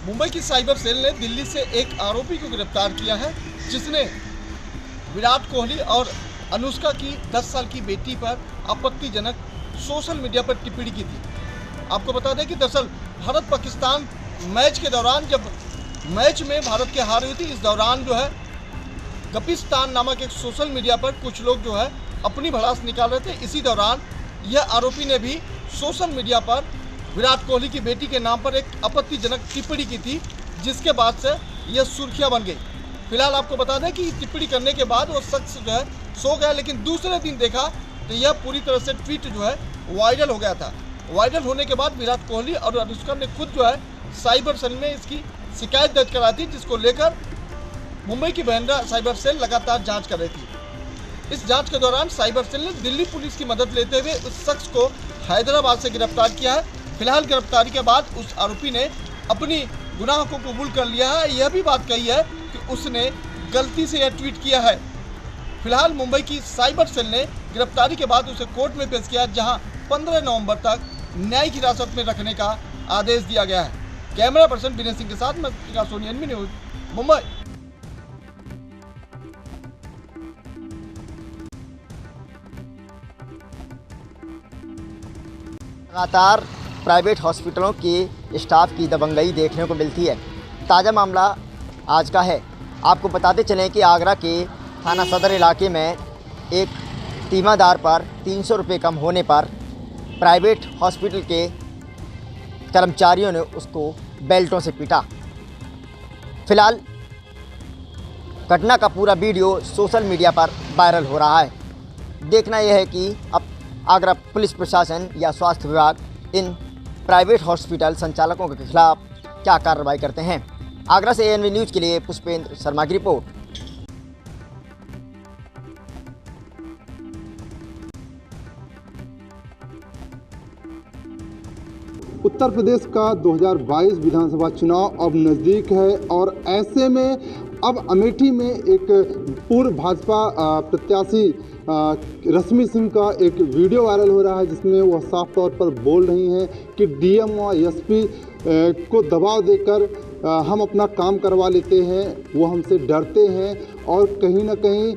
मुंबई की cyber cell ने दिल्ली से एक आरोपी को गिरफ्तार किया है जिसने विराट कोहली और अनुष्का की 10 साल की बेटी पर आपत्तिजनक सोशल मीडिया पर टिप्पणी की थी। आपको बता दें कि दरअसल भारत पाकिस्तान मैच के दौरान जब मैच में भारत की हार हुई थी, इस दौरान जो है गपिस्तान नामक एक सोशल मीडिया पर कुछ लोग जो है अपनी भड़ास निकाल रहे थे। इसी दौरान यह आरोपी ने भी सोशल मीडिया पर विराट कोहली की बेटी के नाम पर एक आपत्तिजनक टिप्पणी की थी, जिसके बाद से यह सुर्खियां बन गई। फिलहाल आपको बता दें कि टिप्पणी करने के बाद वो शख्स जो है सो गया, लेकिन दूसरे दिन देखा तो यह पूरी तरह से ट्वीट जो है वायरल हो गया था। वायरल होने के बाद विराट कोहली और अनुष्का ने खुद जो है साइबर सेल में इसकी शिकायत दर्ज करा थी, जिसको लेकर मुंबई की बांद्रा साइबर सेल लगातार जांच कर रही थी। इस जांच के दौरान साइबर सेल ने दिल्ली पुलिस की मदद लेते हुए उस शख्स को हैदराबाद से गिरफ्तार किया है। फिलहाल गिरफ्तारी के बाद उस आरोपी ने अपनी गुनाह को कबूल कर लिया है। यह भी बात कही है कि उसने गलती से यह ट्वीट किया है। फिलहाल मुंबई की साइबर सेल ने गिरफ्तारी के बाद उसे कोर्ट में पेश किया, जहां 15 नवंबर तक न्यायिक हिरासत में रखने का आदेश दिया गया है। कैमरा पर्सन विनय सिंह के साथ मैं सोनी एनबी न्यूज मुंबई। लगातार प्राइवेट हॉस्पिटलों के स्टाफ की दबंगई देखने को मिलती है। ताज़ा मामला आज का है। आपको बताते चलें कि आगरा के थाना सदर इलाके में एक तीमादार पर 300 रुपये कम होने पर प्राइवेट हॉस्पिटल के कर्मचारियों ने उसको बेल्टों से पीटा। फिलहाल घटना का पूरा वीडियो सोशल मीडिया पर वायरल हो रहा है। देखना यह है कि अब आगरा पुलिस प्रशासन या स्वास्थ्य विभाग इन प्राइवेट हॉस्पिटल संचालकों के खिलाफ क्या कार्रवाई करते हैं। आगरा से एएनबी न्यूज़ के लिए पुष्पेंद्र शर्मा की रिपोर्ट। उत्तर प्रदेश का 2022 विधानसभा चुनाव अब नज़दीक है और ऐसे में अब अमेठी में एक पूर्व भाजपा प्रत्याशी रश्मि सिंह का एक वीडियो वायरल हो रहा है, जिसमें वह साफ तौर पर बोल रही हैं कि डीएम व एसपी को दबाव देकर हम अपना काम करवा लेते हैं, वो हमसे डरते हैं और कहीं ना कहीं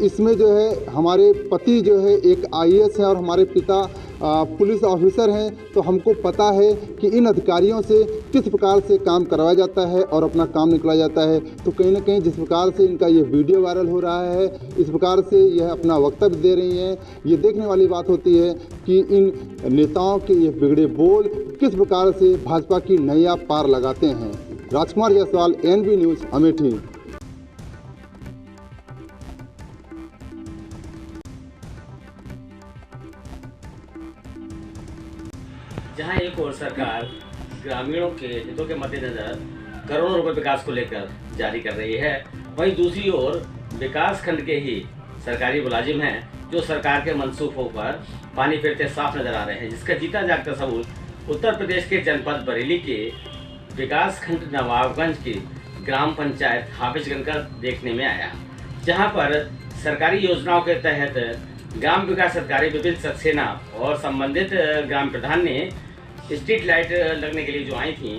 इसमें जो है हमारे पति जो है एक आईएएस है और हमारे पिता पुलिस ऑफिसर हैं, तो हमको पता है कि इन अधिकारियों से किस प्रकार से काम करवाया जाता है और अपना काम निकला जाता है। तो कहीं ना कहीं जिस प्रकार से इनका ये वीडियो वायरल हो रहा है, इस प्रकार से यह अपना वक्तव्य दे रही हैं, ये देखने वाली बात होती है कि इन नेताओं के ये बिगड़े बोल किस प्रकार से भाजपा की नैया पार लगाते हैं। राजकुमार जायसवाल, एएनबी न्यूज़, अमेठी। जहां एक और सरकार ग्रामीणों के हितों के मद्देनजर करोड़ों रुपए विकास को लेकर जारी कर रही है, वहीं दूसरी ओर विकास खंड के ही सरकारी मुलाजिम हैं जो सरकार के मंसूबों पर पानी फेरते साफ नजर आ रहे हैं, जिसका जीता जागता सबूत उत्तर प्रदेश के जनपद बरेली के विकास खंड नवाबगंज की ग्राम पंचायत हाफिजगंज का देखने में आया, जहां पर सरकारी योजनाओं के तहत ग्राम विकास अधिकारी विपिन सक्सेना और संबंधित ग्राम प्रधान ने स्ट्रीट लाइट लगने के लिए जो आई थी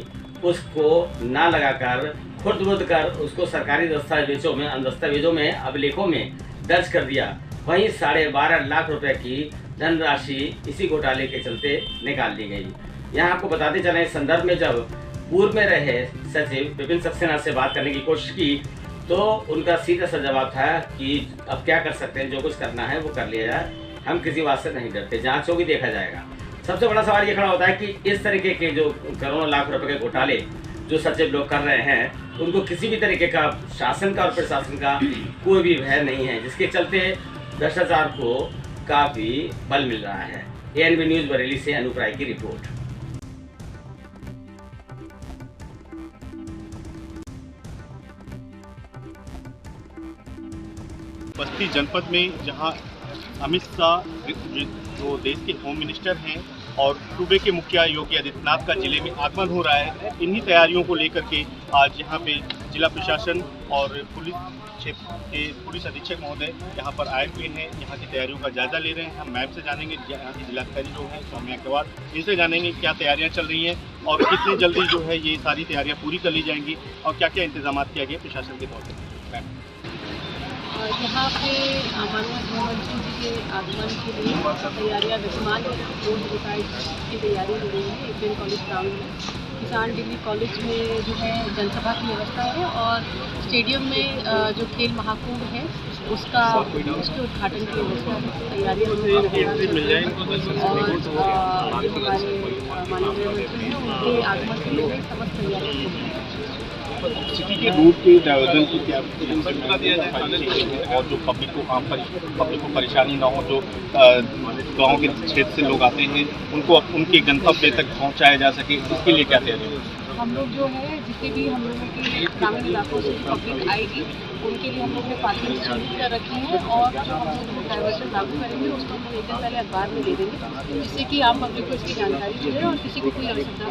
उसको ना लगाकर खुर्द-बुर्द कर उसको सरकारी दस्तावेजों में अभिलेखों में दर्ज कर दिया। वहीं 12.5 लाख रुपए की धनराशि इसी घोटाले के चलते निकाल ली गई। यहाँ आपको बताते चलें, इस संदर्भ में जब पूर्व में रहे सचिव विपिन सक्सेना से बात करने की कोशिश की तो उनका सीधा सा जवाब था कि अब क्या कर सकते हैं, जो कुछ करना है वो कर लिया जाए, हम किसी बात से नहीं डरते, जांच होगी देखा जाएगा। सबसे बड़ा सवाल ये खड़ा होता है कि इस तरीके के जो करोड़ों लाख रुपए के घोटाले जो सचिव लोग कर रहे हैं, उनको किसी भी तरीके का शासन का और प्रशासन का कोई भी भय नहीं है, जिसके चलते भ्रष्टाचार को काफ़ी बल मिल रहा है। एएनबी न्यूज़ बरेली से अनूप राय की रिपोर्ट। बस्ती जनपद में जहां अमित शाह जो देश के होम मिनिस्टर हैं और सूबे के मुखिया योगी आदित्यनाथ का जिले में आगमन हो रहा है, इन्हीं तैयारियों को लेकर के आज यहाँ पे जिला प्रशासन और पुलिस के पुलिस अधीक्षक महोदय यहाँ पर आए हुए हैं, यहाँ की तैयारियों का जायजा ले रहे हैं। हम मैम से जानेंगे, यहाँ की जिलाधिकारी जो है सौम्या अग्रवाल, इनसे जानेंगे क्या तैयारियाँ चल रही हैं और कितनी जल्दी जो है ये सारी तैयारियाँ पूरी कर ली जाएंगी और क्या क्या इंतजाम किया गया प्रशासन के तौर पर। मैम, यहाँ पे माननीय गृहमंत्री जी के आगमन के लिए तैयारियाँ विद्यमान की तैयारी हो रही है। एपीएन कॉलेज ग्राउंड में किसान डिग्री कॉलेज में जो है जनसभा की व्यवस्था है और स्टेडियम में जो खेल महाकुंभ है उसके उद्घाटन की व्यवस्था है। तैयारियाँ और हमारे माननीय गृहमंत्री हैं उनके आगमन के लिए समस्त तैयारियाँ सिटी के रूट के डायवर्जन की क्या और जो पब्लिक को परेशानी ना हो, जो गांव के क्षेत्र से लोग आते हैं उनको उनके गंतव्य तक पहुंचाया जा सके, इसके लिए क्या तैयारी है? हम लोग जो है जितने भी हम लोगों के ग्रामीण इलाकों से पब्लिक आएगी उनके लिए हम लोग ने पार्किंग शुरू कर रखी है और जो हम लोग डाइवर्जन लागू करेंगे उसको हम लोग एक दिन पहले अखबार में दे देंगे जिससे कि आम पब्लिक को इसकी जानकारी मिले और किसी को कोई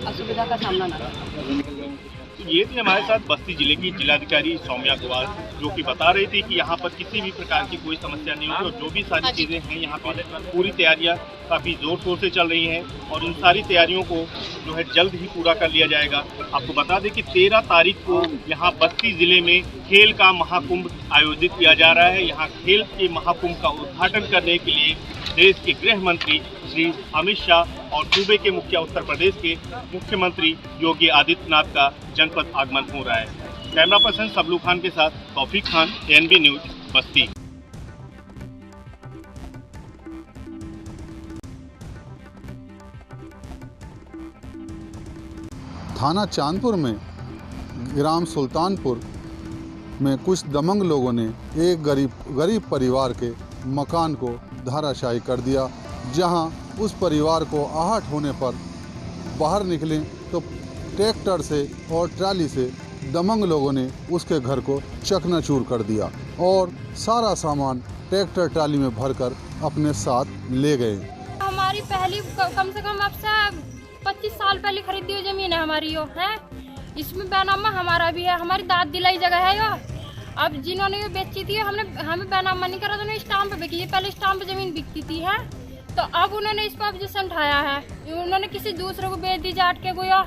असुविधा का सामना ना करें। ये थी हमारे साथ बस्ती जिले की जिलाधिकारी सौम्या अग्रवाल, जो कि बता रही थी कि यहाँ पर किसी भी प्रकार की कोई समस्या नहीं होगी और जो भी सारी चीज़ें हैं यहाँ पर पूरी तैयारियाँ काफ़ी ज़ोर शोर से चल रही हैं और उन सारी तैयारियों को जो है जल्द ही पूरा कर लिया जाएगा। आपको बता दें कि 13 तारीख को यहाँ बस्ती ज़िले में खेल का महाकुंभ आयोजित किया जा रहा है। यहाँ खेल के महाकुंभ का उद्घाटन करने के लिए देश के गृह मंत्री श्री अमित शाह और सूबे के उत्तर प्रदेश के मुख्यमंत्री योगी आदित्यनाथ का जनपद आगमन हो रहा है। कैमरा पर्सन सबलू खान के साथ तौफीक खान, एएनबी न्यूज, बस्ती। थाना चांदपुर में ग्राम सुल्तानपुर में कुछ दमंग लोगों ने एक गरीब परिवार के मकान को धराशायी कर दिया, जहां उस परिवार को आहट होने पर बाहर निकले तो ट्रैक्टर से और ट्राली से दमंग लोगों ने उसके घर को चकनाचूर कर दिया और सारा सामान ट्रैक्टर ट्राली में भरकर अपने साथ ले गए। हमारी पहली कम से कम अब से 25 साल पहले खरीदी हुई जमीन है हमारी, यो है इसमें बैनामा हमारा भी है, हमारी दाद दिलाई जगह है यो। अब जिन्होंने ये बेची थी हमें बैनामा नहीं करा, तो स्टाम्प पे बिकी, पहले स्टाम्प पे जमीन बिकती थी है, तो अब उन्होंने इस पर ऑब्जेक्शन उठाया है, उन्होंने किसी दूसरे को बेच दी जाट के गोया,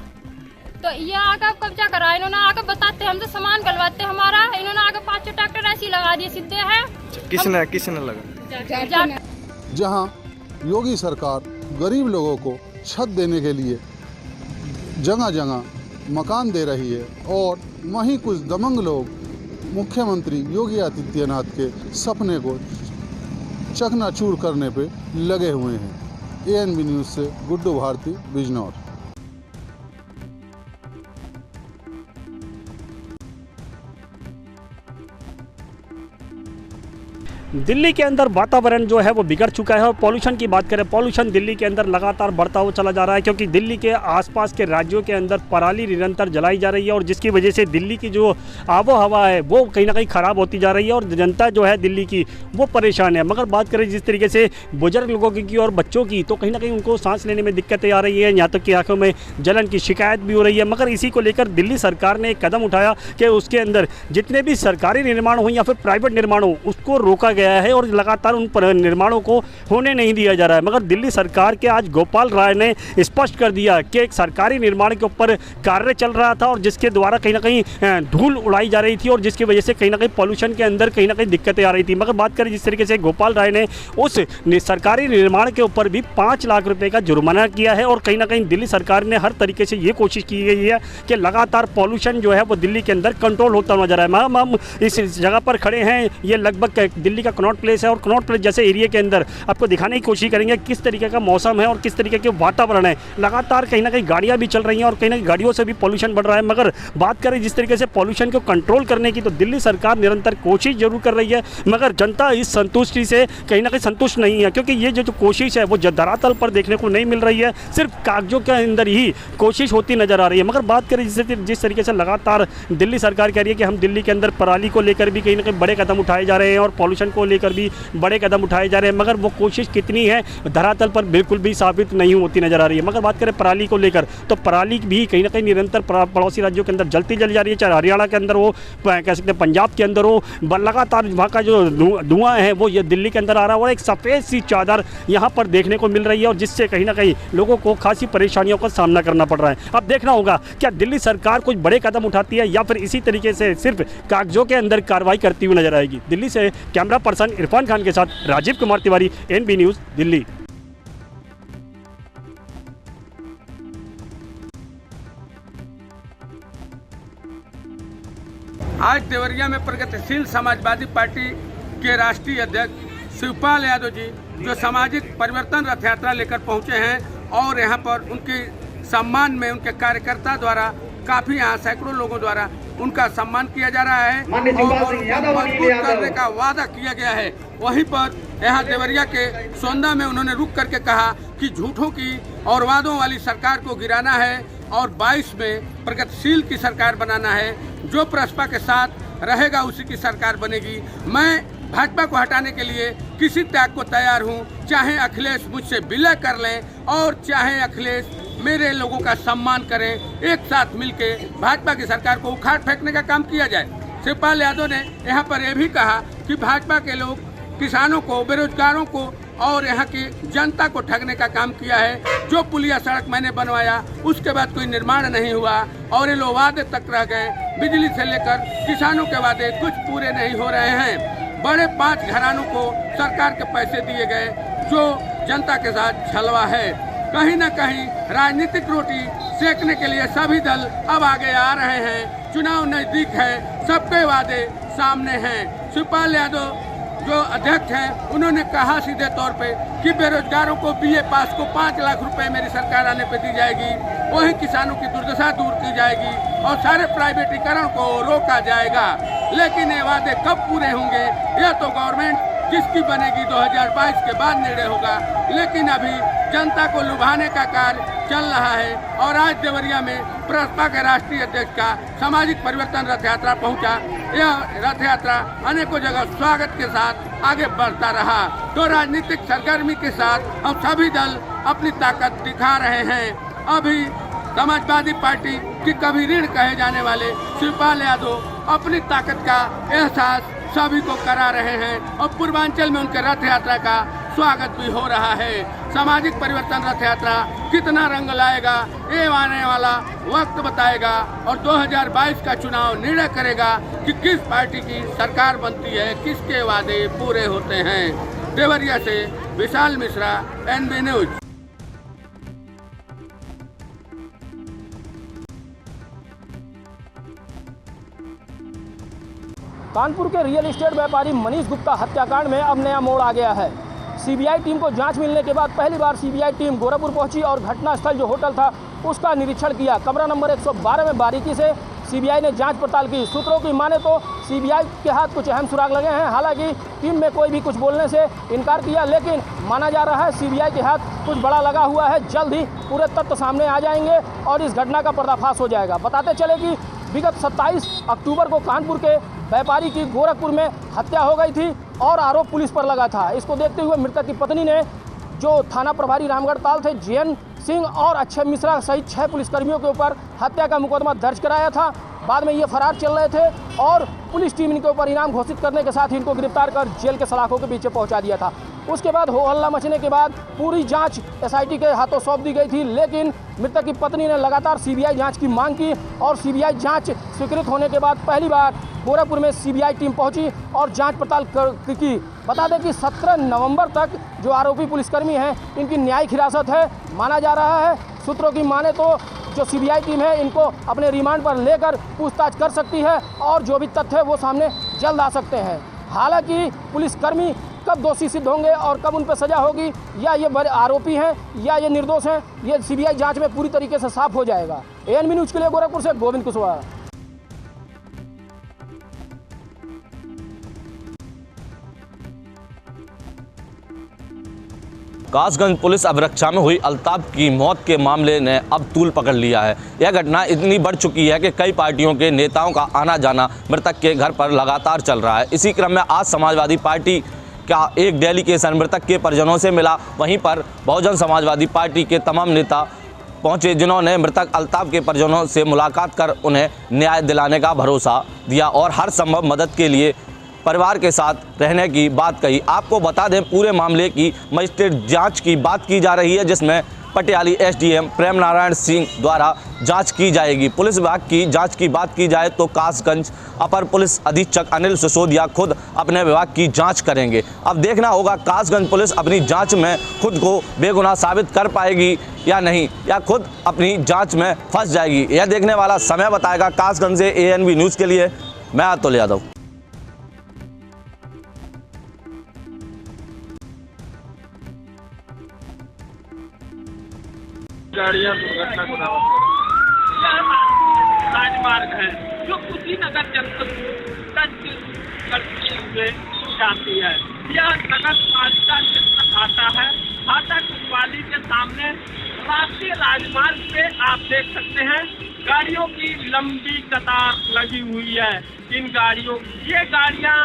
तो ये आकर कब्जा करा। इन्होंने आकर बताते हम तो सामान गलवाते हमारा, इन्होंने आकर 5 ट्रैक्टर ऐसे लगा दिए सीधे है। किसने लगा? जहां योगी सरकार गरीब लोगों को छत देने के लिए जगह जगह मकान दे रही है और वहीं कुछ दमंग लोग मुख्यमंत्री योगी आदित्यनाथ के सपने को चकनाचूर करने पे लगे हुए हैं। एएनबी न्यूज़ से गुड्डू भारती, बिजनौर। दिल्ली के अंदर वातावरण जो है वो बिगड़ चुका है और पॉल्यूशन की बात करें, पॉल्यूशन दिल्ली के अंदर लगातार बढ़ता हुआ चला जा रहा है, क्योंकि दिल्ली के आसपास के राज्यों के अंदर पराली निरंतर जलाई जा रही है और जिसकी वजह से दिल्ली की जो आबो हवा है वो कहीं ना कहीं ख़राब होती जा रही है और जनता जो है दिल्ली की वो परेशान है। मगर बात करें जिस तरीके से बुजुर्ग लोगों की और बच्चों की, तो कहीं ना कहीं उनको सांस लेने में दिक्कतें आ रही है, यहाँ तक कि आँखों में जलन की शिकायत भी हो रही है। मगर इसी को लेकर दिल्ली सरकार ने एक कदम उठाया कि उसके अंदर जितने भी सरकारी निर्माण हो या फिर प्राइवेट निर्माण हो उसको रोका गया है और लगातार उन निर्माणों को होने नहीं दिया जा रहा है। मगर दिल्ली सरकार के आज गोपाल राय ने स्पष्ट कर दिया कि एक सरकारी निर्माण के ऊपर कार्य चल रहा था और जिसके द्वारा कहीं ना कहीं धूल उड़ाई जा रही थी और जिसकी वजह से कहीं ना कहीं पॉल्यूशन के अंदर कहीं ना कहीं दिक्कतें आ रही थी। मगर बात करें जिस तरीके से गोपाल राय ने उस सरकारी निर्माण के ऊपर भी 5 लाख रुपए का जुर्माना किया है और कहीं ना कहीं दिल्ली सरकार ने हर तरीके से ये कोशिश की गई है कि लगातार पॉल्यूशन जो है वो दिल्ली के अंदर कंट्रोल होता नजर आ रहा है। हम इस जगह पर खड़े हैं, ये लगभग दिल्ली का कनॉट प्लेस है और कनॉट प्लेस जैसे एरिया के अंदर आपको दिखाने की कोशिश करेंगे किस तरीके का मौसम है और किस तरीके के वातावरण है। लगातार कहीं ना कहीं गाड़ियां भी चल रही हैं और कहीं ना कहीं गाड़ियों से भी पॉल्यूशन बढ़ रहा है। मगर बात करें जिस तरीके से पॉल्यूशन को कंट्रोल करने की, तो दिल्ली सरकार निरंतर कोशिश जरूर कर रही है, मगर जनता इस संतुष्टि से कहीं ना कहीं संतुष्ट नहीं है, क्योंकि ये जो कोशिश है वो धरातल पर देखने को नहीं मिल रही है, सिर्फ कागजों के अंदर ही कोशिश होती नजर आ रही है। मगर बात करें जिस तरीके से लगातार दिल्ली सरकार कह रही है कि हम दिल्ली के अंदर पराली को लेकर भी कहीं ना कहीं बड़े कदम उठाए जा रहे हैं और पॉल्यूशन को को लेकर भी बड़े कदम उठाए जा रहे हैं, मगर वो कोशिश कितनी है धरातल पर बिल्कुल भी साबित नहीं होती नजर आ रही है। मगर बात करें पराली को लेकर, तो पराली भी कहीं ना कहीं निरंतर पड़ोसी राज्यों के अंदर जलती जल जा रही है, चाहे हरियाणा के अंदर हो, कह सकते हैं पंजाब के अंदर हो, लगातार वहाँ का जो धुआं है वो ये दिल्ली के अंदर आ रहा है और एक सफ़ेद सी चादर यहाँ पर देखने को मिल रही है, और जिससे कहीं ना कहीं लोगों को खासी परेशानियों का सामना करना पड़ रहा है। अब देखना होगा क्या दिल्ली सरकार कुछ बड़े कदम उठाती है या फिर इसी तरीके से सिर्फ कागजों के अंदर कार्रवाई करती हुई नजर आएगी। दिल्ली से कैमरा पर्सन इरफान खान के साथ राजीव कुमार तिवारी, NB न्यूज़, दिल्ली। आज देवरिया में प्रगतिशील समाजवादी पार्टी के राष्ट्रीय अध्यक्ष शिवपाल यादव जी जो सामाजिक परिवर्तन रथ यात्रा लेकर पहुंचे हैं और यहां पर उनके सम्मान में उनके कार्यकर्ता द्वारा काफी यहाँ सैकड़ों लोगों द्वारा उनका सम्मान किया जा रहा है और मजबूत करने का वादा किया गया है। वहीं पर यहाँ देवरिया के सोंदा में उन्होंने रुक करके कहा कि झूठों की और वादों वाली सरकार को गिराना है और 22 में प्रगतिशील की सरकार बनाना है, जो प्रसपा के साथ रहेगा उसी की सरकार बनेगी। मैं भाजपा को हटाने के लिए किसी त्याग को तैयार हूं, चाहे अखिलेश मुझसे विलय कर लें और चाहे अखिलेश मेरे लोगों का सम्मान करें। एक साथ मिलके भाजपा की सरकार को उखाड़ फेंकने का काम किया जाए। शिवपाल यादव ने यहाँ पर यह भी कहा कि भाजपा के लोग किसानों को, बेरोजगारों को और यहाँ की जनता को ठगने का काम किया है। जो पुलिया सड़क मैंने बनवाया उसके बाद कोई निर्माण नहीं हुआ और ये लोग वादे तक रह गए। बिजली से लेकर किसानों के वादे कुछ पूरे नहीं हो रहे हैं। बड़े 5 घरानों को सरकार के पैसे दिए गए जो जनता के साथ छलवा है। कहीं न कहीं राजनीतिक रोटी सेकने के लिए सभी दल अब आगे आ रहे हैं। चुनाव नजदीक है, सबके वादे सामने हैं। शिवपाल यादव जो अध्यक्ष हैं उन्होंने कहा सीधे तौर पे कि बेरोजगारों को BA पास को 5 लाख रुपए मेरी सरकार आने पे दी जाएगी, वहीं किसानों की दुर्दशा दूर की जाएगी और सारे प्राइवेटीकरण को रोका जाएगा। लेकिन ये वादे कब पूरे होंगे यह तो गवर्नमेंट जिसकी बनेगी 2022 के बाद निर्णय होगा। लेकिन अभी जनता को लुभाने का कार्य चल रहा है और आज देवरिया में प्रसपा के राष्ट्रीय अध्यक्ष का सामाजिक परिवर्तन रथ यात्रा पहुंचा। यह रथ यात्रा अनेकों जगह स्वागत के साथ आगे बढ़ता रहा। तो राजनीतिक सरगर्मी के साथ अब सभी दल अपनी ताकत दिखा रहे हैं। अभी समाजवादी पार्टी की कभी ऋण कहे जाने वाले शिवपाल यादव अपनी ताकत का एहसास सभी को करा रहे हैं और पूर्वांचल में उनके रथ यात्रा का स्वागत भी हो रहा है। सामाजिक परिवर्तन रथ यात्रा कितना रंग लाएगा ये आने वाला वक्त बताएगा और 2022 का चुनाव निर्णय करेगा कि किस पार्टी की सरकार बनती है, किसके वादे पूरे होते हैं। देवरिया से विशाल मिश्रा, NB न्यूज। कानपुर के रियल एस्टेट व्यापारी मनीष गुप्ता हत्याकांड में अब नया मोड़ आ गया है। सीबीआई टीम को जांच मिलने के बाद पहली बार सीबीआई टीम गोरखपुर पहुंची और घटनास्थल जो होटल था उसका निरीक्षण किया। कमरा नंबर 112 में बारीकी से सीबीआई ने जांच पड़ताल की। सूत्रों की माने तो सीबीआई के हाथ कुछ अहम सुराग लगे हैं। हालांकि टीम में कोई भी कुछ बोलने से इनकार किया, लेकिन माना जा रहा है सीबीआई के हाथ कुछ बड़ा लगा हुआ है। जल्द ही पूरे तथ्य सामने आ जाएंगे और इस घटना का पर्दाफाश हो जाएगा। बताते चले कि विगत 27 अक्टूबर को कानपुर के व्यापारी की गोरखपुर में हत्या हो गई थी और आरोप पुलिस पर लगा था। इसको देखते हुए मृतक की पत्नी ने जो थाना प्रभारी रामगढ़ ताल थे JN सिंह और अक्षय मिश्रा सहित 6 पुलिसकर्मियों के ऊपर हत्या का मुकदमा दर्ज कराया था। बाद में ये फरार चल रहे थे और पुलिस टीम इनके ऊपर इनाम घोषित करने के साथ ही इनको गिरफ्तार कर जेल के सलाखों के पीछे पहुंचा दिया था। उसके बाद हो हल्ला मचने के बाद पूरी जांच SIT के हाथों सौंप दी गई थी, लेकिन मृतक की पत्नी ने लगातार सीबीआई जांच की मांग की और सीबीआई जांच स्वीकृत होने के बाद पहली बार गोरखपुर में सीबीआई टीम पहुंची और जांच पड़ताल की। बता दें कि 17 नवंबर तक जो आरोपी पुलिसकर्मी हैं इनकी न्यायिक हिरासत है माना जा रहा है। सूत्रों की माने तो जो सीबीआई टीम है इनको अपने रिमांड पर लेकर पूछताछ कर सकती है और जो भी तथ्य है वो सामने जल्द आ सकते हैं। हालांकि पुलिसकर्मी कब दोषी सिद्ध होंगे और कब उन पर सजा होगी, या ये बड़े आरोपी हैं या ये निर्दोष हैं, ये सीबीआई जांच में पूरी तरीके से साफ हो जाएगा। ANB न्यूज़ के लिए गोरखपुर से गोविंद कुशवाहा। कासगंज पुलिस अभिरक्षा में हुई अल्ताफ की मौत के मामले ने अब तूल पकड़ लिया है। यह घटना इतनी बढ़ चुकी है कि कई पार्टियों के नेताओं का आना जाना मृतक के घर पर लगातार चल रहा है। इसी क्रम में आज समाजवादी पार्टी का एक डेलीगेशन मृतक के परिजनों से मिला। वहीं पर बहुजन समाजवादी पार्टी के तमाम नेता पहुंचे, जिन्होंने मृतक अल्ताफ के परिजनों से मुलाकात कर उन्हें न्याय दिलाने का भरोसा दिया और हर संभव मदद के लिए परिवार के साथ रहने की बात कही। आपको बता दें, पूरे मामले की मजिस्ट्रेट जांच की बात की जा रही है, जिसमें पटियाली एसडीएम प्रेम नारायण सिंह द्वारा जांच की जाएगी। पुलिस विभाग की जांच की बात की जाए तो कासगंज अपर पुलिस अधीक्षक अनिल सिसोदिया खुद अपने विभाग की जांच करेंगे। अब देखना होगा कासगंज पुलिस अपनी जांच में खुद को बेगुनाह साबित कर पाएगी या नहीं, या खुद अपनी जांच में फंस जाएगी। यह देखने वाला समय बताएगा। कासगंज से ANB न्यूज़ के लिए मैं अतुल यादव। गाड़ियाँ दुर्घटना को राजमार्ग है जो कुशीनगर जनपद करते हुए जाती है। यह नगर पालिका क्षेत्र आता है। हाटा कुशवाली के सामने राष्ट्रीय राजमार्ग पे आप देख सकते हैं गाड़ियों की लंबी कतार लगी हुई है। इन गाड़ियों ये गाड़ियाँ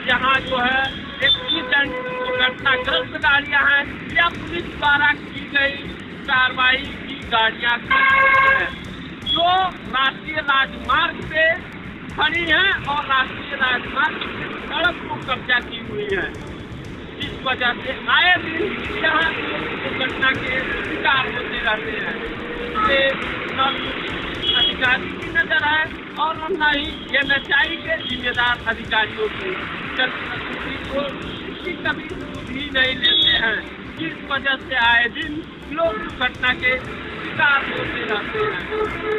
यहाँ जो है एक्सीडेंट दुर्घटनाग्रस्त गाड़ियाँ हैं या पुलिस द्वारा की गई कार्रवाई की गाड़ियाँ हैं जो राष्ट्रीय राजमार्ग पे खड़ी हैं और राष्ट्रीय राजमार्ग की सड़क को कब्जा की हुई है। इस वजह से आए दिन यहाँ दुर्घटना के शिकार होते रहते हैं। इससे न अधिकारी की नजर है और न ही NHI के जिम्मेदार अधिकारियों की इसकी कभी भी नहीं लेते हैं। इस वजह से आए दिन लोग दुर्घटना के शिकार होते रहते हैं।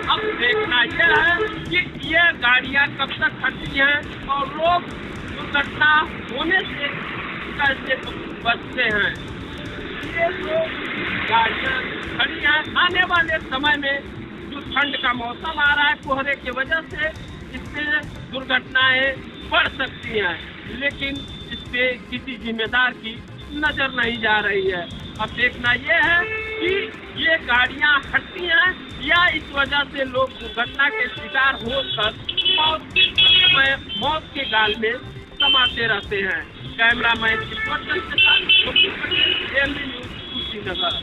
अब देखना यह है कि ये गाड़ियाँ कब तक खड़ती हैं और लोग दुर्घटना होने से कैसे बचते हैं। ये लोग गाड़ियाँ खड़ी हैं। आने वाले समय में जो ठंड का मौसम आ रहा है कोहरे की वजह से इससे दुर्घटनाएं बढ़ सकती हैं, लेकिन इस पे किसी जिम्मेदार की नजर नहीं जा रही है। अब देखना यह है कि ये गाड़ियां हटती हैं या इस वजह से लोग दुर्घटना के शिकार होकर मौत के गाल में समाते रहते हैं। कैमरामैन के साथ ANB न्यूज़ कुशीनगर।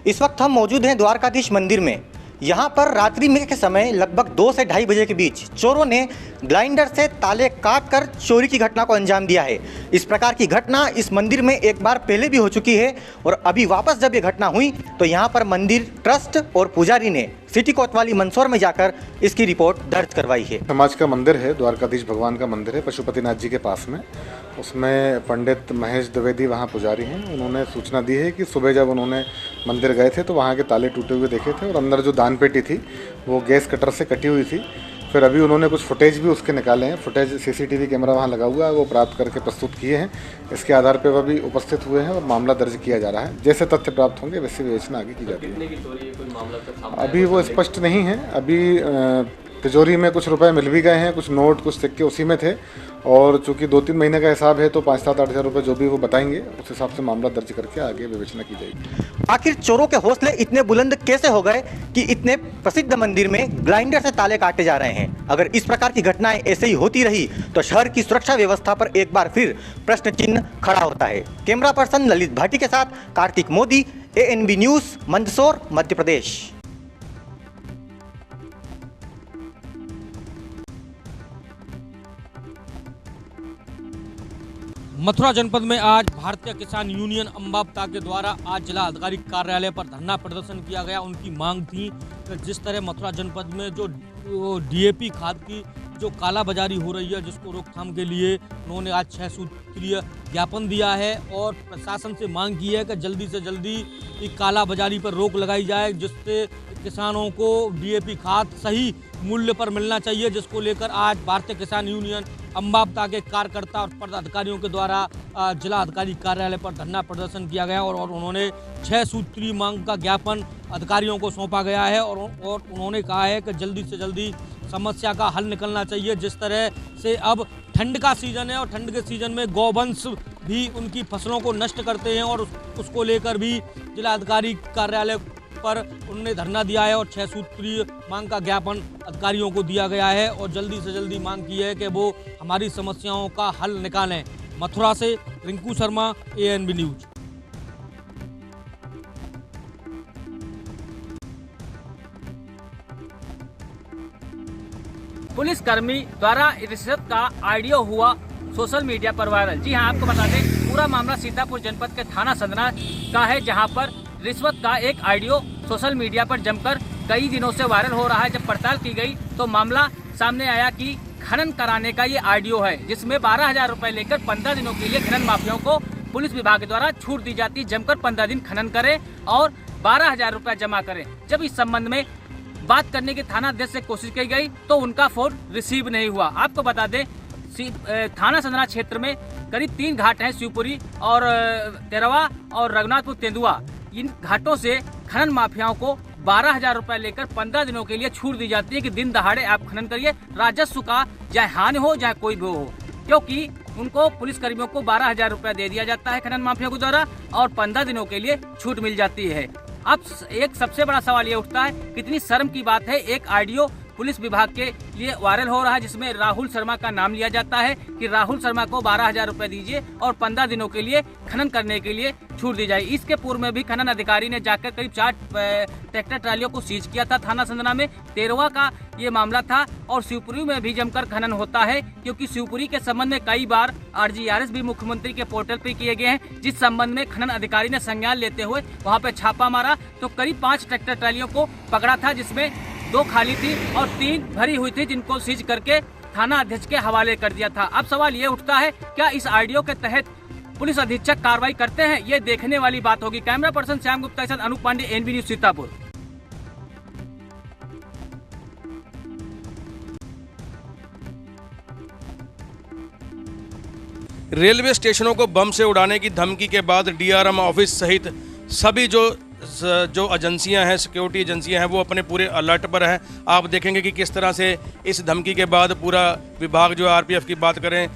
इस वक्त हम मौजूद हैं द्वारकाधीश मंदिर में। यहाँ पर रात्रि में के समय लगभग 2 से 2:30 बजे के बीच चोरों ने ग्राइंडर से ताले काटकर चोरी की घटना को अंजाम दिया है। इस प्रकार की घटना इस मंदिर में एक बार पहले भी हो चुकी है और अभी वापस जब ये घटना हुई तो यहाँ पर मंदिर ट्रस्ट और पुजारी ने सिटी कोतवाली मंदसौर में जाकर इसकी रिपोर्ट दर्ज करवाई है। समाज का मंदिर है, द्वारकाधीश भगवान का मंदिर है पशुपतिनाथ जी के पास में। उसमें पंडित महेश द्विवेदी वहाँ पुजारी हैं। उन्होंने सूचना दी है कि सुबह जब उन्होंने मंदिर गए थे तो वहाँ के ताले टूटे हुए देखे थे और अंदर जो दान पेटी थी वो गैस कटर से कटी हुई थी। फिर अभी उन्होंने कुछ फुटेज भी उसके निकाले हैं। फुटेज CCTV कैमरा वहाँ लगा हुआ है, वो प्राप्त करके प्रस्तुत किए हैं। इसके आधार पर वह भी उपस्थित हुए हैं और मामला दर्ज किया जा रहा है। जैसे तथ्य प्राप्त होंगे वैसे विवेचना आगे की जाती है। अभी वो स्पष्ट नहीं है। अभी तिजोरी में कुछ रुपए मिल भी गए हैं, कुछ नोट कुछ सिक्के उसी में थे और चूंकि 2-3 महीने का हिसाब है तो 5-7-8 हज़ार रुपये जो भी वो बताएंगे उस हिसाब से मामला दर्ज करके आगे विवेचना की जाएगी। आखिर चोरों के हौसले इतने बुलंद कैसे हो गए कि इतने प्रसिद्ध मंदिर में ग्राइंडर से ताले काटे जा रहे हैं? अगर इस प्रकार की घटनाएं ऐसे ही होती रही तो शहर की सुरक्षा व्यवस्था पर एक बार फिर प्रश्न चिन्ह खड़ा होता है। कैमरा पर्सन ललित भाटी के साथ कार्तिक मोदी, ANB न्यूज़, मंदसौर, मध्य प्रदेश। मथुरा जनपद में आज भारतीय किसान यूनियन अम्बापता के द्वारा आज जिला अधिकारी कार्यालय पर धरना प्रदर्शन किया गया। उनकी मांग थी कि जिस तरह मथुरा जनपद में जो DAP खाद की जो कालाबाजारी हो रही है जिसको रोकथाम के लिए उन्होंने आज 6 सूत्रीय ज्ञापन दिया है और प्रशासन से मांग की है कि जल्दी से जल्दी कालाबाजारी पर रोक लगाई जाए, जिससे किसानों को DAP खाद सही मूल्य पर मिलना चाहिए, जिसको लेकर आज भारतीय किसान यूनियन अम्बापता के कार्यकर्ता और पदाधिकारियों के द्वारा जिला अधिकारी कार्यालय पर धरना प्रदर्शन किया गया और उन्होंने 6 सूत्रीय मांग का ज्ञापन अधिकारियों को सौंपा गया है और उन्होंने कहा है कि जल्दी से जल्दी समस्या का हल निकलना चाहिए। जिस तरह से अब ठंड का सीज़न है और ठंड के सीज़न में गौवंश भी उनकी फसलों को नष्ट करते हैं और उसको लेकर भी जिलाधिकारी कार्यालय पर उन्होंने धरना दिया है और 6 सूत्रीय मांग का ज्ञापन अधिकारियों को दिया गया है और जल्दी से जल्दी मांग की है कि वो हमारी समस्याओं का हल निकालें। मथुरा से रिंकू शर्मा, ANB न्यूज। पुलिसकर्मी द्वारा रिश्वत का ऑडियो हुआ सोशल मीडिया पर वायरल। जी हां, आपको बता दें पूरा मामला सीतापुर जनपद के थाना संदना का है, जहां पर रिश्वत का एक ऑडियो सोशल मीडिया पर जमकर कई दिनों से वायरल हो रहा है। जब पड़ताल की गई तो मामला सामने आया कि खनन कराने का ये ऑडियो है, जिसमें 12,000 रुपए लेकर 15 दिनों के लिए खनन माफियाओं को पुलिस विभाग द्वारा छूट दी जाती, जमकर 15 दिन खनन करें और 12,000 रुपए जमा करें। जब इस संबंध में बात करने की थाना अध्यक्ष से कोशिश की गई तो उनका फोन रिसीव नहीं हुआ। आपको बता दें थाना संदना क्षेत्र में करीब 3 घाट हैं, शिवपुरी और तेरवा और रघुनाथपुर तेंदुआ। इन घाटों से खनन माफियाओं को 12,000 रुपए लेकर 15 दिनों के लिए छूट दी जाती है कि दिन दहाड़े आप खनन करिए, राजस्व का चाहे हानि हो चाहे कोई भी हो, क्योंकि उनको पुलिसकर्मियों को 12,000 रुपए दे दिया जाता है खनन माफियाओं के द्वारा और 15 दिनों के लिए छूट मिल जाती है। अब एक सबसे बड़ा सवाल ये उठता है, कितनी शर्म की बात है, एक ऑडियो पुलिस विभाग के लिए वायरल हो रहा है जिसमें राहुल शर्मा का नाम लिया जाता है कि राहुल शर्मा को 12,000 रुपए दीजिए और 15 दिनों के लिए खनन करने के लिए छूट दी जाए। इसके पूर्व में भी खनन अधिकारी ने जाकर करीब 4 ट्रैक्टर ट्रालियों को सीज किया था थाना संदना में। तेरवा का ये मामला था और शिवपुरी में भी जमकर खनन होता है, क्योंकि शिवपुरी के संबंध में कई बार RGRS भी मुख्यमंत्री के पोर्टल पर किए गए हैं, जिस संबंध में खनन अधिकारी ने संज्ञान लेते हुए वहाँ पे छापा मारा तो करीब 5 ट्रैक्टर ट्रालियों को पकड़ा था, जिसमें 2 खाली थी और 3 भरी हुई थी, जिनको सीज करके थाना अध्यक्ष के हवाले कर दिया था। अब सवाल ये उठता है, क्या इस ऑडियो के तहत पुलिस अधीक्षक कार्रवाई करते हैं? ये देखने वाली बात होगी। कैमरा पर्सन श्याम गुप्ता के साथ Anoop Pandey, ANB news Sitapur. Railway स्टेशनों को बम से उड़ाने की धमकी के बाद DRM ऑफिस सहित सभी जो एजेंसियां हैं, सिक्योरिटी एजेंसियां हैं, वो अपने पूरे अलर्ट पर हैं। आप देखेंगे कि किस तरह से इस धमकी के बाद पूरा विभाग जो RPF की बात करें,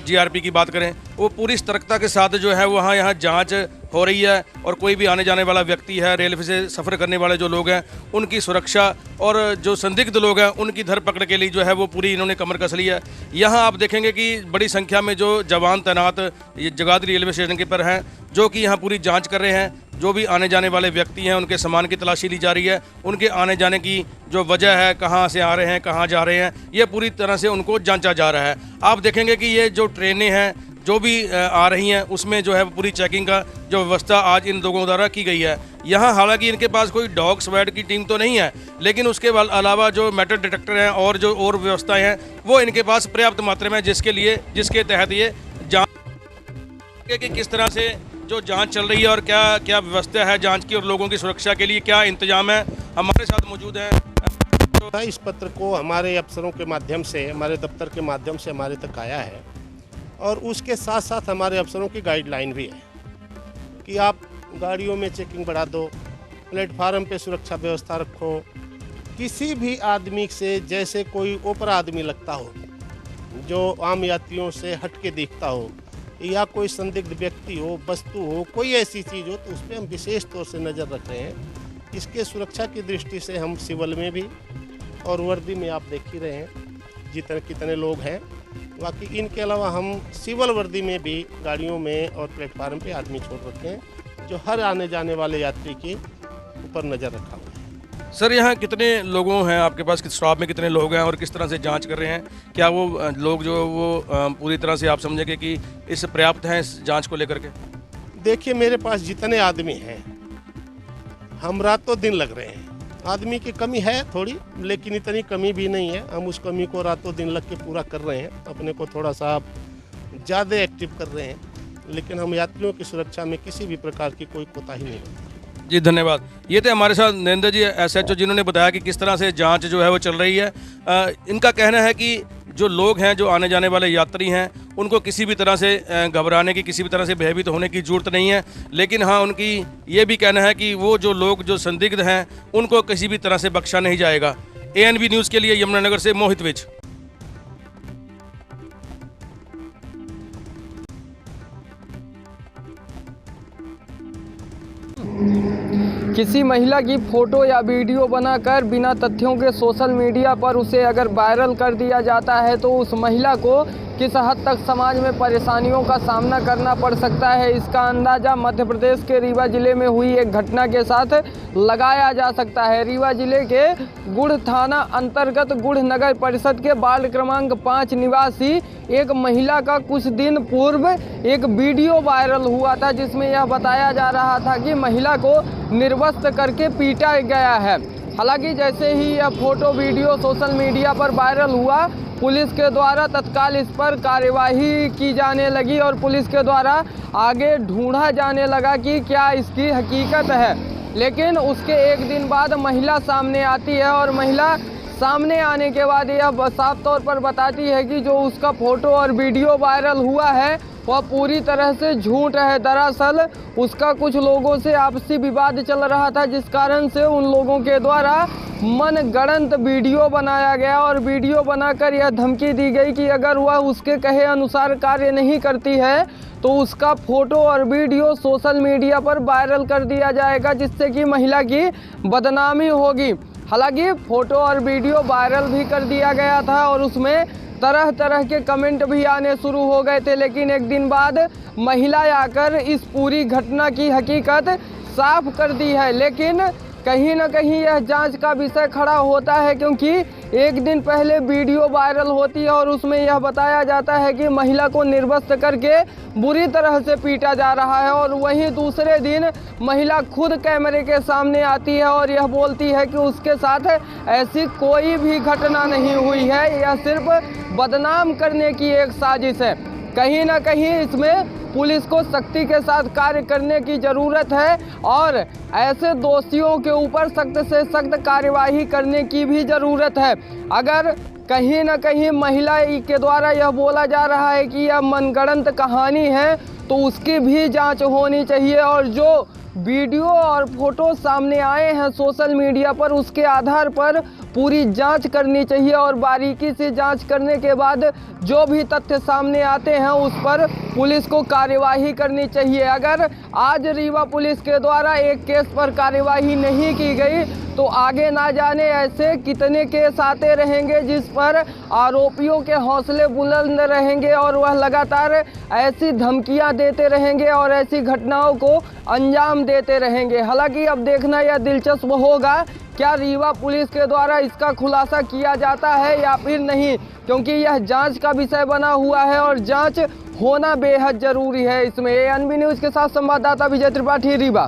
GRP की बात करें, वो पूरी सतर्कता के साथ जो है वहाँ यहाँ जांच हो रही है और कोई भी आने जाने वाला व्यक्ति है, रेलवे से सफ़र करने वाले जो लोग हैं, उनकी सुरक्षा और जो संदिग्ध लोग हैं उनकी धरपकड़ के लिए जो है वो पूरी इन्होंने कमर कस ली है। यहाँ आप देखेंगे कि बड़ी संख्या में जो जवान तैनात जगाधरी रेलवे स्टेशन के पर हैं, जो कि यहाँ पूरी जाँच कर रहे हैं। जो भी आने जाने वाले व्यक्ति हैं उनके सामान की तलाशी ली जा रही है, उनके आने जाने की जो वजह है, कहाँ से आ रहे हैं, कहाँ जा रहे हैं, ये पूरी तरह से उनको जांचा जा रहा है। आप देखेंगे कि ये जो ट्रेनें हैं जो भी आ रही हैं उसमें जो है पूरी चेकिंग का जो व्यवस्था आज इन लोगों द्वारा की गई है। यहाँ हालांकि इनके पास कोई डॉग स्क्वाड की टीम तो नहीं है, लेकिन उसके अलावा जो मेटल डिटेक्टर हैं और जो और व्यवस्थाएँ हैं वो इनके पास पर्याप्त मात्रा में, जिसके तहत ये जाँच कि किस तरह से जो जांच चल रही है और क्या क्या व्यवस्था है जांच की और लोगों की सुरक्षा के लिए क्या इंतजाम है। हमारे साथ मौजूद हैं। इस पत्र को हमारे अफसरों के माध्यम से, हमारे दफ्तर के माध्यम से हमारे तक आया है और उसके साथ साथ हमारे अफसरों की गाइडलाइन भी है कि आप गाड़ियों में चेकिंग बढ़ा दो, प्लेटफार्म पे सुरक्षा व्यवस्था रखो, किसी भी आदमी से जैसे कोई ओपरा आदमी लगता हो, जो आम यात्रियों से हट के दिखता हो या कोई संदिग्ध व्यक्ति हो, वस्तु हो, कोई ऐसी चीज़ हो, तो उस पर हम विशेष तौर से नज़र रख रहे हैं। इसके सुरक्षा की दृष्टि से हम सिविल में भी और वर्दी में आप देख ही रहे हैं कितने लोग हैं। बाकी इनके अलावा हम सिविल वर्दी में भी गाड़ियों में और प्लेटफार्म पे आदमी छोड़ रखे हैं, जो हर आने जाने वाले यात्री के ऊपर नज़र रखा हुआ है। सर, यहाँ कितने लोगों हैं आपके पास, स्टाफ में कितने लोग हैं और किस तरह से जांच कर रहे हैं? क्या वो लोग जो वो पूरी तरह से आप समझेंगे कि इस पर्याप्त हैं इस जांच को लेकर के? देखिए, मेरे पास जितने आदमी हैं, हम रातों दिन लग रहे हैं। आदमी की कमी है थोड़ी, लेकिन इतनी कमी भी नहीं है। हम उस कमी को रातों दिन लग के पूरा कर रहे हैं, अपने को थोड़ा सा ज़्यादा एक्टिव कर रहे हैं, लेकिन हम यात्रियों की सुरक्षा में किसी भी प्रकार की कोई कोताही नहीं होती। जी धन्यवाद। ये थे हमारे साथ नरेंद्र जी SHO, जिन्होंने बताया कि किस तरह से जांच जो है वो चल रही है। इनका कहना है कि जो लोग हैं, जो आने जाने वाले यात्री हैं, उनको किसी भी तरह से घबराने की, किसी भी तरह से भयभीत होने की ज़रूरत नहीं है। लेकिन हाँ, उनकी ये भी कहना है कि वो जो लोग जो संदिग्ध हैं उनको किसी भी तरह से बख्शा नहीं जाएगा। ANB न्यूज़ के लिए यमुनानगर से मोहित विज। किसी महिला की फोटो या वीडियो बनाकर बिना तथ्यों के सोशल मीडिया पर उसे अगर वायरल कर दिया जाता है तो उस महिला को किस हद तक समाज में परेशानियों का सामना करना पड़ सकता है, इसका अंदाज़ा मध्य प्रदेश के रीवा जिले में हुई एक घटना के साथ लगाया जा सकता है। रीवा जिले के गुढ़ थाना अंतर्गत गुढ़ नगर परिषद के वार्ड क्रमांक 5 निवासी एक महिला का कुछ दिन पूर्व एक वीडियो वायरल हुआ था, जिसमें यह बताया जा रहा था कि महिला को निर्वस्त्र करके पीटा गया है। हालांकि जैसे ही यह फोटो वीडियो सोशल मीडिया पर वायरल हुआ, पुलिस के द्वारा तत्काल इस पर कार्यवाही की जाने लगी और पुलिस के द्वारा आगे ढूंढा जाने लगा कि क्या इसकी हकीकत है। लेकिन उसके एक दिन बाद महिला सामने आती है और महिला सामने आने के बाद यह साफ तौर पर बताती है कि जो उसका फोटो और वीडियो वायरल हुआ है वह पूरी तरह से झूठ है। दरअसल उसका कुछ लोगों से आपसी विवाद चल रहा था, जिस कारण से उन लोगों के द्वारा मनगढ़ंत वीडियो बनाया गया और वीडियो बनाकर यह धमकी दी गई कि अगर वह उसके कहे अनुसार कार्य नहीं करती है तो उसका फोटो और वीडियो सोशल मीडिया पर वायरल कर दिया जाएगा, जिससे कि महिला की बदनामी होगी। हालांकि फोटो और वीडियो वायरल भी कर दिया गया था और उसमें तरह तरह के कमेंट भी आने शुरू हो गए थे, लेकिन एक दिन बाद महिला आकर इस पूरी घटना की हकीकत साफ कर दी है। लेकिन कहीं ना कहीं यह जांच का विषय खड़ा होता है, क्योंकि एक दिन पहले वीडियो वायरल होती है और उसमें यह बताया जाता है कि महिला को निर्वस्त्र करके बुरी तरह से पीटा जा रहा है और वहीं दूसरे दिन महिला खुद कैमरे के सामने आती है और यह बोलती है कि उसके साथ ऐसी कोई भी घटना नहीं हुई है, यह सिर्फ बदनाम करने की एक साजिश है। कहीं ना कहीं इसमें पुलिस को सख्ती के साथ कार्य करने की ज़रूरत है और ऐसे दोषियों के ऊपर सख्त से सख्त कार्यवाही करने की भी ज़रूरत है। अगर कहीं ना कहीं महिला के द्वारा यह बोला जा रहा है कि यह मनगढ़ंत कहानी है तो उसकी भी जांच होनी चाहिए और जो वीडियो और फोटो सामने आए हैं सोशल मीडिया पर उसके आधार पर पूरी जांच करनी चाहिए और बारीकी से जांच करने के बाद जो भी तथ्य सामने आते हैं उस पर पुलिस को कार्यवाही करनी चाहिए। अगर आज रीवा पुलिस के द्वारा एक केस पर कार्यवाही नहीं की गई तो आगे ना जाने ऐसे कितने केस आते रहेंगे जिस पर आरोपियों के हौसले बुलंद रहेंगे और वह लगातार ऐसी धमकियां देते रहेंगे और ऐसी घटनाओं को अंजाम देते रहेंगे। हालांकि अब देखना यह दिलचस्प होगा क्या रीवा पुलिस के द्वारा इसका खुलासा किया जाता है या फिर नहीं, क्योंकि यह जांच का विषय बना हुआ है और जांच होना बेहद जरूरी है। इसमें ANB न्यूज़ के साथ संवाददाता विजय त्रिपाठी, रीवा।